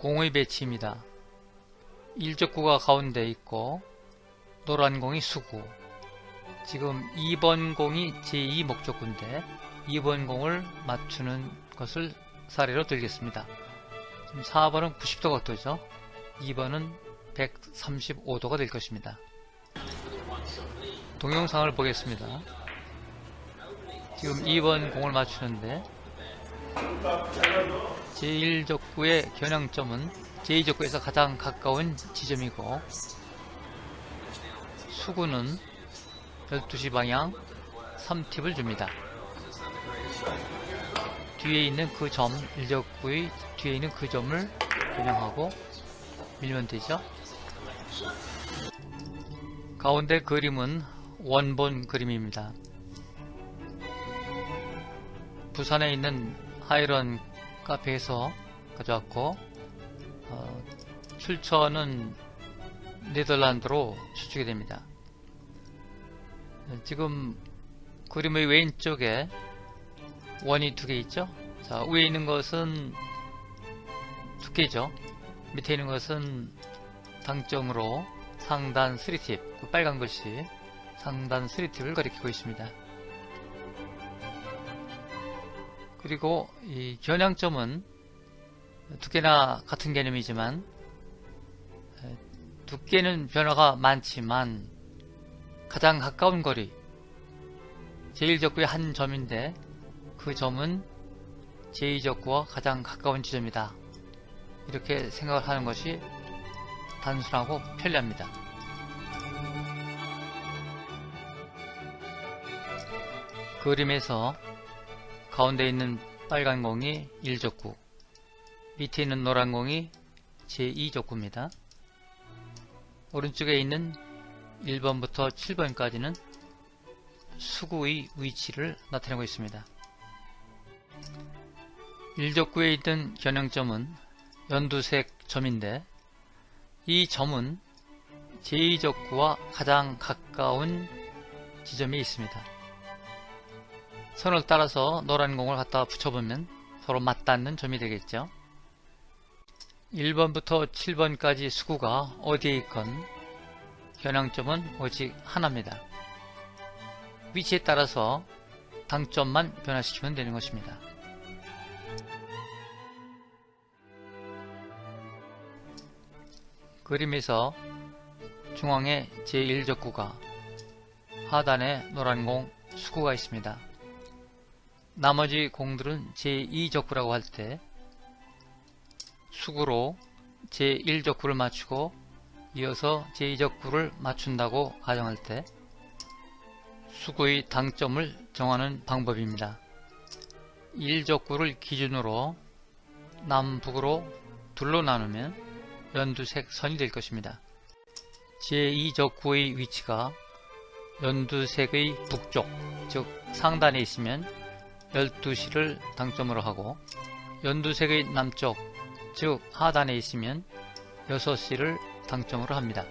공의 배치입니다. 일족구가 가운데 있고 노란 공이 수구. 지금 2번 공이 제2 목적구인데 2번 공을 맞추는 것을 사례로 들겠습니다. 지금 4번은 90도 각도죠. 2번은 135도가 될 것입니다. 동영상을 보겠습니다. 지금 2번 공을 맞추는데 제1족구의 겨냥점은 제2족구에서 가장 가까운 지점이고 수구는 12시 방향 3팁을 줍니다. 뒤에 있는 그 점, 1족구의 뒤에 있는 그 점을 겨냥하고 밀면 되죠. 가운데 그림은 원본 그림입니다. 부산에 있는 하이런 카페에서 가져왔고 출처는 네덜란드로 추측이 됩니다. 지금 그림의 왼쪽에 원이 두 개 있죠. 자, 위에 있는 것은 두께죠. 밑에 있는 것은 당점으로 상단 3팁, 그 빨간 글씨 상단 3팁을 가리키고 있습니다. 그리고 이 겨냥점은 두께나 같은 개념이지만 두께는 변화가 많지만 가장 가까운 거리 제1족구의 한 점인데 그 점은 제2족구와 가장 가까운 지점이다. 이렇게 생각을 하는 것이 단순하고 편리합니다. 그림에서 가운데 있는 빨간 공이 1족구, 밑에 있는 노란 공이 제2족구입니다. 오른쪽에 있는 1번부터 7번까지는 수구의 위치를 나타내고 있습니다. 1족구에 있는 겨냥점은 연두색 점인데 이 점은 제2족구와 가장 가까운 지점이 있습니다. 선을 따라서 노란 공을 갖다 붙여보면 서로 맞닿는 점이 되겠죠. 1번부터 7번까지 수구가 어디에 있건 겨냥점은 오직 하나입니다. 위치에 따라서 당점만 변화시키면 되는 것입니다. 그림에서 중앙에 제1족구가 하단에 노란 공 수구가 있습니다. 나머지 공들은 제2족구라고 할 때 수구로 제1족구를 맞추고 이어서 제2족구를 맞춘다고 가정할 때 수구의 당점을 정하는 방법입니다. 1족구를 기준으로 남북으로 둘로 나누면 연두색 선이 될 것입니다. 제2족구의 위치가 연두색의 북쪽, 즉 상단에 있으면 12시를 당점으로 하고 연두색의 남쪽, 즉 하단에 있으면 6시를 당점으로 합니다.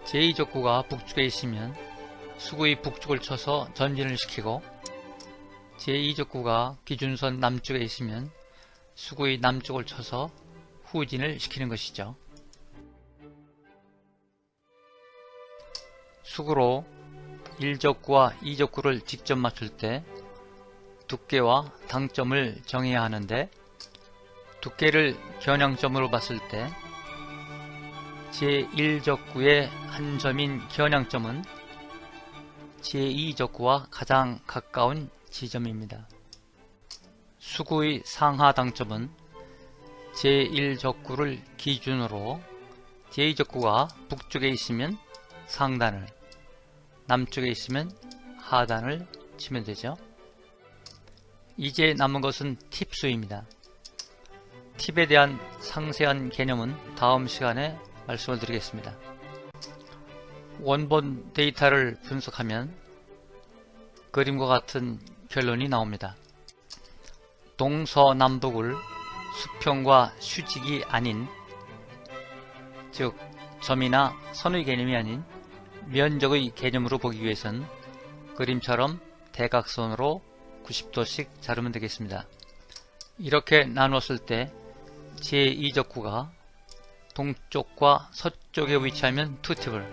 제2족구가 북쪽에 있으면 수구의 북쪽을 쳐서 전진을 시키고 제2족구가 기준선 남쪽에 있으면 수구의 남쪽을 쳐서 후진을 시키는 것이죠. 수구로 1족구와 2족구를 직접 맞출 때 두께와 당점을 정해야 하는데 두께를 겨냥점으로 봤을 때 제1족구의 한 점인 겨냥점은 제2족구와 가장 가까운 지점입니다. 수구의 상하 당점은 제1족구를 기준으로 제2족구가 북쪽에 있으면 상단을, 남쪽에 있으면 하단을 치면 되죠. 이제 남은 것은 팁수입니다. 팁에 대한 상세한 개념은 다음 시간에 말씀을 드리겠습니다. 원본 데이터를 분석하면 그림과 같은 결론이 나옵니다. 동서남북을 수평과 수직이 아닌, 즉 점이나 선의 개념이 아닌 면적의 개념으로 보기 위해선 그림처럼 대각선으로 90도씩 자르면 되겠습니다. 이렇게 나눴을 때 제2적구가 동쪽과 서쪽에 위치하면 2팁을,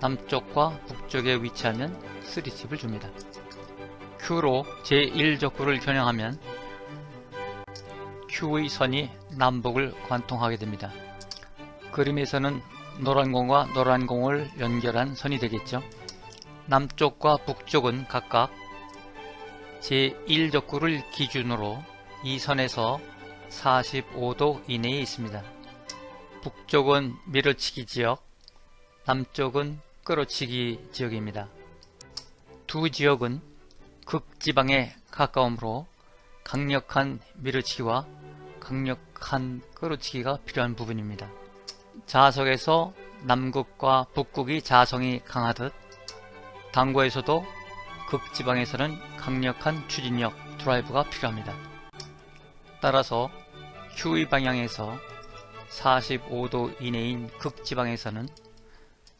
남쪽과 북쪽에 위치하면 3팁을 줍니다. Q로 제1적구를 겨냥하면 Q의 선이 남북을 관통하게 됩니다. 그림에서는 노란 공과 노란 공을 연결한 선이 되겠죠. 남쪽과 북쪽은 각각 제1적구를 기준으로 이 선에서 45도 이내에 있습니다. 북쪽은 밀어치기 지역, 남쪽은 끌어치기 지역입니다. 두 지역은 극지방에 가까우므로 강력한 밀어치기와 강력한 끌어치기가 필요한 부분입니다. 자석에서 남극과 북극이 자성이 강하듯 당구에서도 극지방에서는 강력한 추진력, 드라이브가 필요합니다. 따라서 Q의 방향에서 45도 이내인 극지방에서는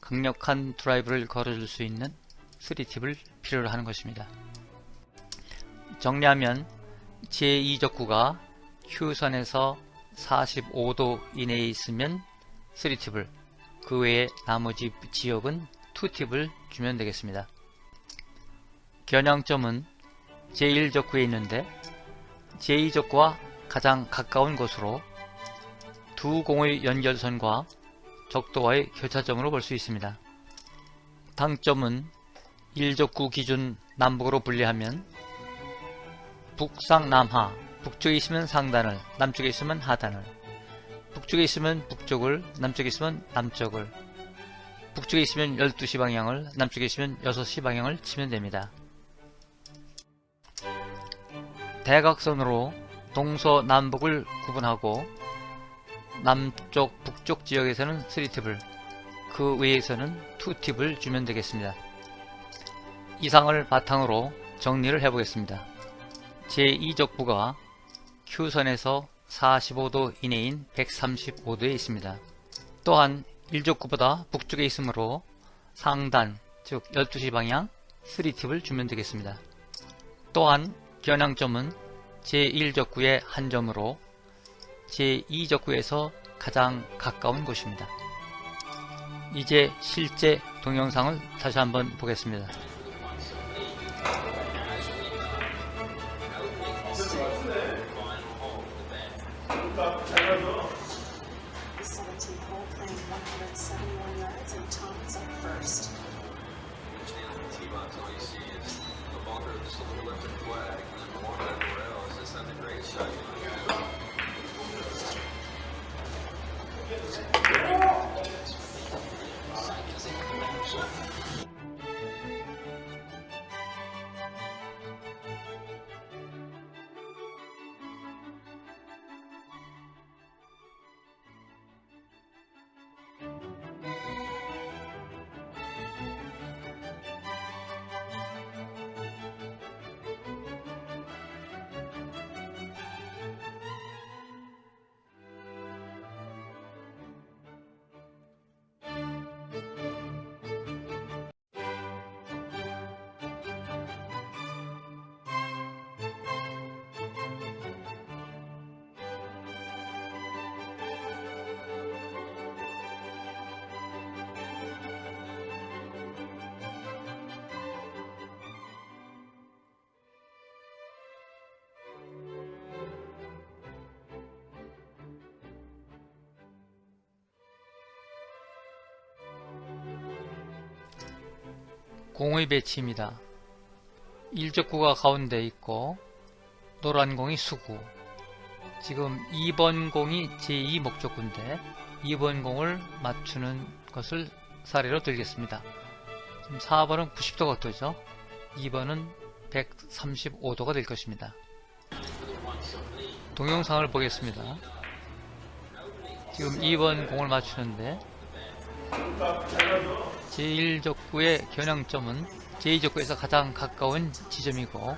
강력한 드라이브를 걸어줄 수 있는 3팁을 필요로 하는 것입니다. 정리하면 제2적구가 Q선에서 45도 이내에 있으면 3팁을, 그 외에 나머지 지역은 2팁을 주면 되겠습니다. 겨냥점은 제1적구에 있는데 제2적구와 가장 가까운 곳으로 두 공의 연결선과 적도와의 교차점으로 볼 수 있습니다. 당점은 1적구 기준 남북으로 분리하면 북상남하, 북쪽에 있으면 상단을, 남쪽에 있으면 하단을, 북쪽에 있으면 북쪽을, 남쪽에 있으면 남쪽을, 북쪽에 있으면 12시 방향을, 남쪽에 있으면 6시 방향을 치면 됩니다. 대각선으로 동서남북을 구분하고 남쪽, 북쪽 지역에서는 3팁을, 그 외에서는 2팁을 주면 되겠습니다. 이상을 바탕으로 정리를 해보겠습니다. 제2적구가 Q선에서 45도 이내인 135도에 있습니다. 또한 1적구보다 북쪽에 있으므로 상단, 즉 12시 방향 3팁을 주면 되겠습니다. 또한 겨냥점은 제1적구의 한 점으로 제2적구에서 가장 가까운 곳입니다. 이제 실제 동영상을 다시 한번 보겠습니다. 공의 배치입니다. 1적구가 가운데 있고 노란 공이 수구, 지금 2번 공이 제2 목적구인데 2번 공을 맞추는 것을 사례로 들겠습니다. 지금 4번은 90도 각도죠. 2번은 135도가 될 것입니다. 동영상을 보겠습니다. 지금 2번 공을 맞추는데 제1적구의 겨냥점은 제2적구에서 가장 가까운 지점이고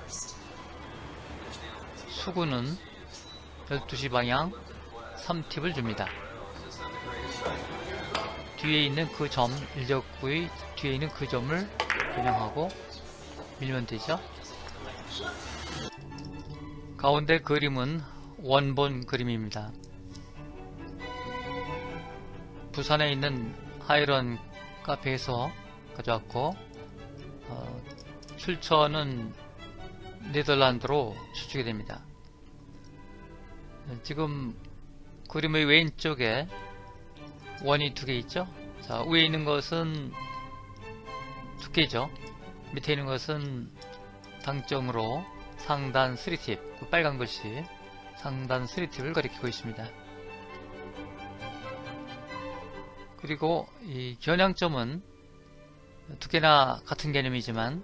수구는 12시 방향 3팁을 줍니다. 뒤에 있는 그 점, 1적구의 뒤에 있는 그 점을 겨냥하고 밀면 되죠. 가운데 그림은 원본 그림입니다. 부산에 있는 하이런 카페에서 가져왔고 출처는 네덜란드로 추측이 됩니다. 지금 그림의 왼쪽에 원이 두 개 있죠. 자, 위에 있는 것은 두께죠. 밑에 있는 것은 당점으로 상단 3팁, 그 빨간 것이 상단 3팁을 가리키고 있습니다. 그리고 이 겨냥점은 두께나 같은 개념이지만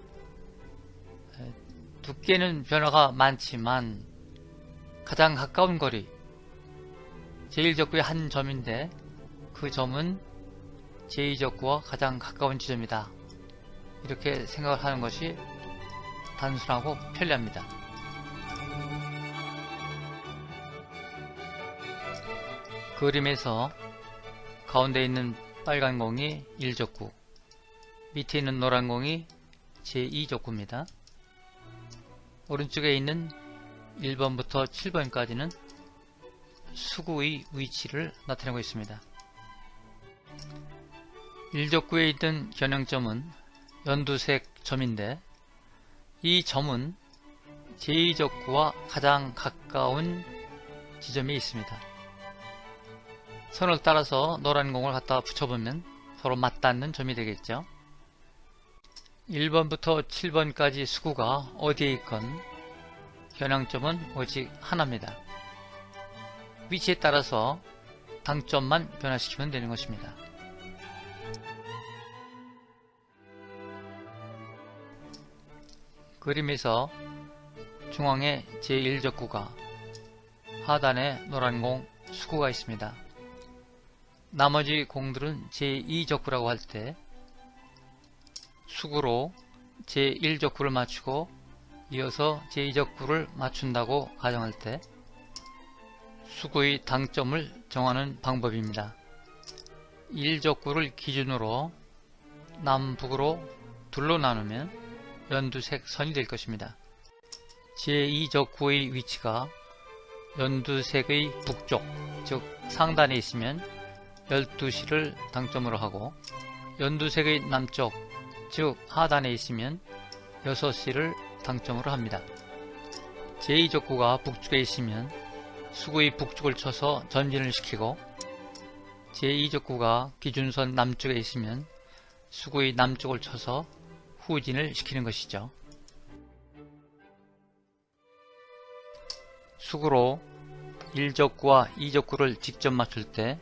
두께는 변화가 많지만 가장 가까운 거리, 제1적구의 한 점인데 그 점은 제2적구와 가장 가까운 지점이다. 이렇게 생각을 하는 것이 단순하고 편리합니다. 그림에서 가운데 있는 빨간 공이 1적구, 밑에 있는 노란 공이 제2적구입니다. 오른쪽에 있는 1번부터 7번까지는 수구의 위치를 나타내고 있습니다. 1적구에 있는 겨냥점은 연두색 점인데 이 점은 제2적구와 가장 가까운 지점이 있습니다. 선을 따라서 노란 공을 갖다 붙여보면 서로 맞닿는 점이 되겠죠. 1번부터 7번까지 수구가 어디에 있건 겨냥점은 오직 하나입니다. 위치에 따라서 당점만 변화시키면 되는 것입니다. 그림에서 중앙에 제1적구가, 하단에 노란 공 수구가 있습니다. 나머지 공들은 제2적구라고 할 때 수구로 제1적구를 맞추고 이어서 제2적구를 맞춘다고 가정할 때 수구의 당점을 정하는 방법입니다. 1적구를 기준으로 남북으로 둘로 나누면 연두색 선이 될 것입니다. 제2적구의 위치가 연두색의 북쪽, 즉 상단에 있으면 12시를 당점으로 하고 연두색의 남쪽, 즉 하단에 있으면 6시를 당점으로 합니다. 제2적구가 북쪽에 있으면 수구의 북쪽을 쳐서 전진을 시키고 제2적구가 기준선 남쪽에 있으면 수구의 남쪽을 쳐서 후진을 시키는 것이죠. 수구로 1적구와 2적구를 직접 맞출 때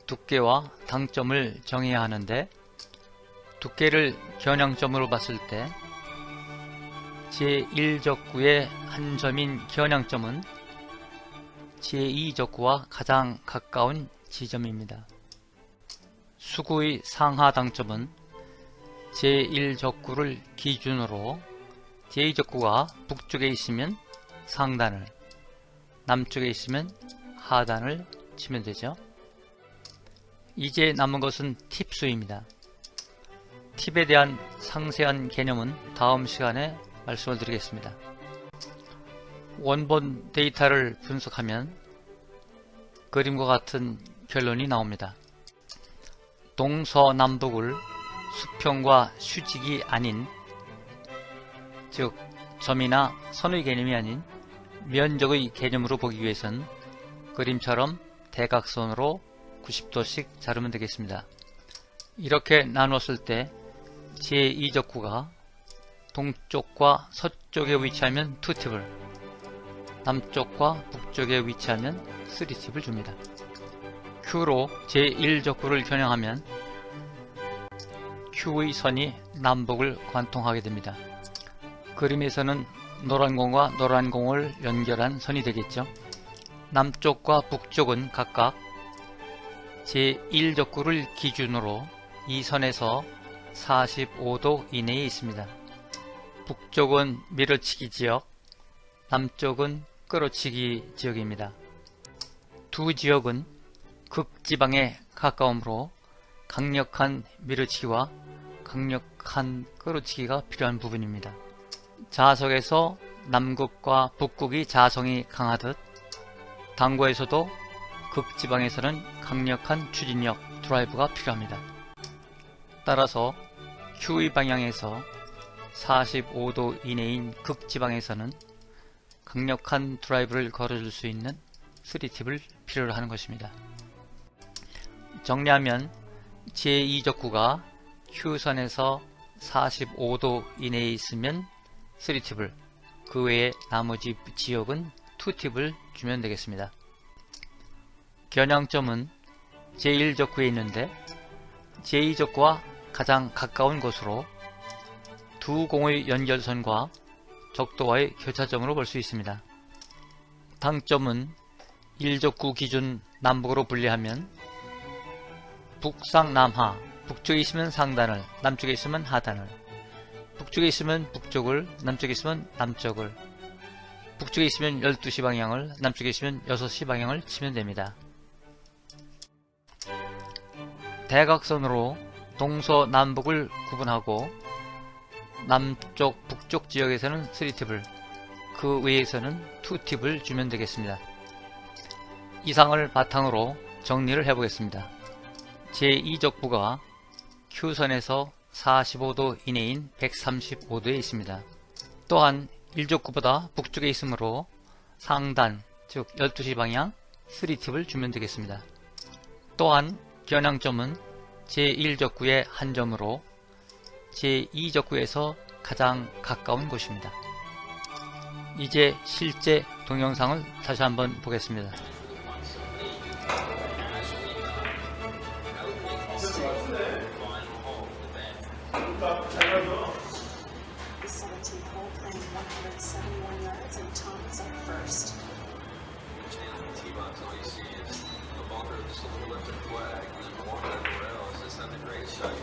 두께와 당점을 정해야 하는데 두께를 겨냥점으로 봤을 때 제1적구의 한 점인 겨냥점은 제2적구와 가장 가까운 지점입니다. 수구의 상하 당점은 제1적구를 기준으로 제2적구가 북쪽에 있으면 상단을, 남쪽에 있으면 하단을 치면 되죠. 이제 남은 것은 팁수입니다. 팁에 대한 상세한 개념은 다음 시간에 말씀을 드리겠습니다. 원본 데이터를 분석하면 그림과 같은 결론이 나옵니다. 동서남북을 수평과 수직이 아닌, 즉 점이나 선의 개념이 아닌 면적의 개념으로 보기 위해선 그림처럼 대각선으로 90도씩 자르면 되겠습니다. 이렇게 나눴을 때 제2적구가 동쪽과 서쪽에 위치하면 2팁을, 남쪽과 북쪽에 위치하면 3팁을 줍니다. Q로 제1적구를 겨냥하면 Q의 선이 남북을 관통하게 됩니다. 그림에서는 노란 공과 노란 공을 연결한 선이 되겠죠. 남쪽과 북쪽은 각각 제1적구를 기준으로 이 선에서 45도 이내에 있습니다. 북쪽은 밀어치기 지역, 남쪽은 끌어치기 지역입니다. 두 지역은 극지방에 가까우므로 강력한 밀어치기와 강력한 끌어치기가 필요한 부분입니다. 자석에서 남극과 북극이 자성이 강하듯 당구에서도 극지방에서는 강력한 추진력 드라이브가 필요합니다. 따라서 QE 방향에서 45도 이내인 극지방에서는 강력한 드라이브를 걸어줄 수 있는 3팁을 필요로 하는 것입니다. 정리하면 제2적구가 Q선에서 45도 이내에 있으면 3팁을, 그 외에 나머지 지역은 2팁을 주면 되겠습니다. 겨냥점은 제1적구에 있는데 제2적구와 가장 가까운 곳으로 두 공의 연결선과 적도와의 교차점으로 볼 수 있습니다. 당점은 1적구 기준 남북으로 분리하면 북상남하, 북쪽에 있으면 상단을, 남쪽에 있으면 하단을, 북쪽에 있으면 북쪽을, 남쪽에 있으면 남쪽을, 북쪽에 있으면 12시 방향을, 남쪽에 있으면 6시 방향을 치면 됩니다. 대각선으로 동서남북을 구분하고 남쪽, 북쪽 지역에서는 3팁을, 그 외에서는 2팁을 주면 되겠습니다. 이상을 바탕으로 정리를 해보겠습니다. 제2적부가 Q선에서 45도 이내인 135도에 있습니다. 또한 1적구보다 북쪽에 있으므로 상단, 즉 12시 방향 3팁을 주면 되겠습니다. 또한 겨냥점은 제1적구의 한 점으로 제2적구에서 가장 가까운 곳입니다. 이제 실제 동영상을 다시 한번 보겠습니다. All you see is a bunker, just a little lifted flag, and then more than anywhere else, it's not the greatest shot